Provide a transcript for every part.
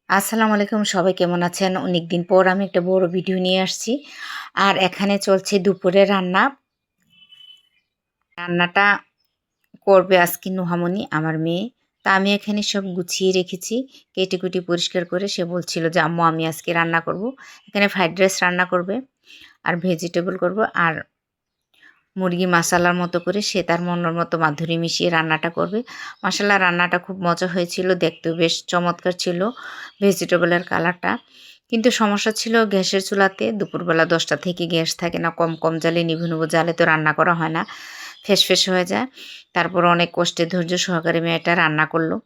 আসসালামু আলাইকুম, সবাই কেমন আছেন? অনেকদিন পর আমি একটা বড় ভিডিও নিয়ে আসছি। আর এখানে চলছে দুপুরের রান্না। রান্নাটা করবে আজকে নুহামণি, আমার মেয়ে। তা আমি এখানে সব গুছিয়ে রেখেছি, কেটে-কুটে পরিষ্কার করে। সে বলছিল যে, "আম্মু আমি আজকে রান্না করব।" এখানে ফ্রাইড রাইস রান্না করবে আর ভেজিটেবল করব আর মুরগি মাসালার মতো করে সে তার মনের মতো মাধুরী মিশিয়ে রান্নাটা করবে। মাশাআল্লাহ রান্নাটা খুব মজা হয়েছিল, দেখতেও বেশ চমৎকার ছিল ভেজিটেবলের কালারটা। কিন্তু সমস্যা ছিল গ্যাসের চুলাতে। দুপুরবেলা ১০টা থেকে গ্যাস থাকে না, কম কম জালে নিভু নিভু জালে তো রান্না করা হয় না, ফ্যাস হয়ে যায়। তারপর অনেক কষ্টে ধৈর্য সহকারে মেয়েটা রান্না করলো।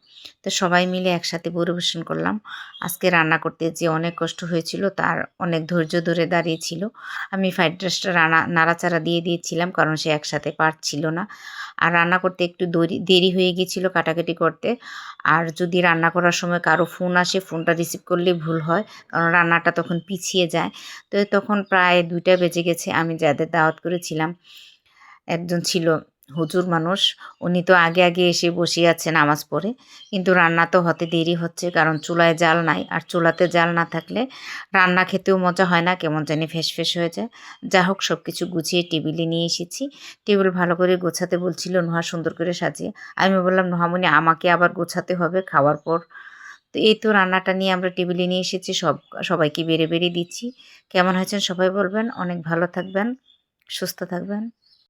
তো সবাই মিলে একসাথে পরিবেশন করলাম। আজকে রান্না করতে যেয়ে অনেক কষ্ট হয়েছিল, তার অনেক ধৈর্য ধরে দাঁড়িয়েছিল। আমি ফ্রাইড রাইসটা নাড়াচাড়া দিয়ে দিয়েছিলাম, কারণ সে একসাথে পারছিল না। আর রান্না করতে একটু দেরি হয়ে গিয়েছিল কাটাকাটি করতে। আর যদি রান্না করার সময় কারো ফোন আসে, ফোনটা রিসিভ করলেই ভুল হয়, কারণ রান্নাটা তখন পিছিয়ে যায়। তো তখন প্রায় ২টা বেজে গেছে। আমি যাদের দাওয়াত করেছিলাম, একজন ছিল হুজুর মানুষ, উনি তো আগে এসে বসে আছে নামাজ পড়ে। কিন্তু রান্না তো হতে দেরি হচ্ছে, কারণ চুলায় জাল নাই। আর চুলাতে জাল না থাকলে রান্না খেতেও মজা হয় না, কেমন জানি ফ্যাস হয়ে যায়। যা হোক সব কিছু গুছিয়ে টেবিলে নিয়ে এসেছি। টেবিল ভালো করে গোছাতে বলছিল নুহা, সুন্দর করে সাজিয়ে। আমি বললাম, "নুহামণি আমাকে আবার গোছাতে হবে খাওয়ার পর।" তো এই তো রান্নাটা নিয়ে আমরা টেবিলে নিয়ে এসেছি, সবাইকে বেড়ে দিচ্ছি। কেমন হয়েছেন সবাই বলবেন। অনেক ভালো থাকবেন, সুস্থ থাকবেন।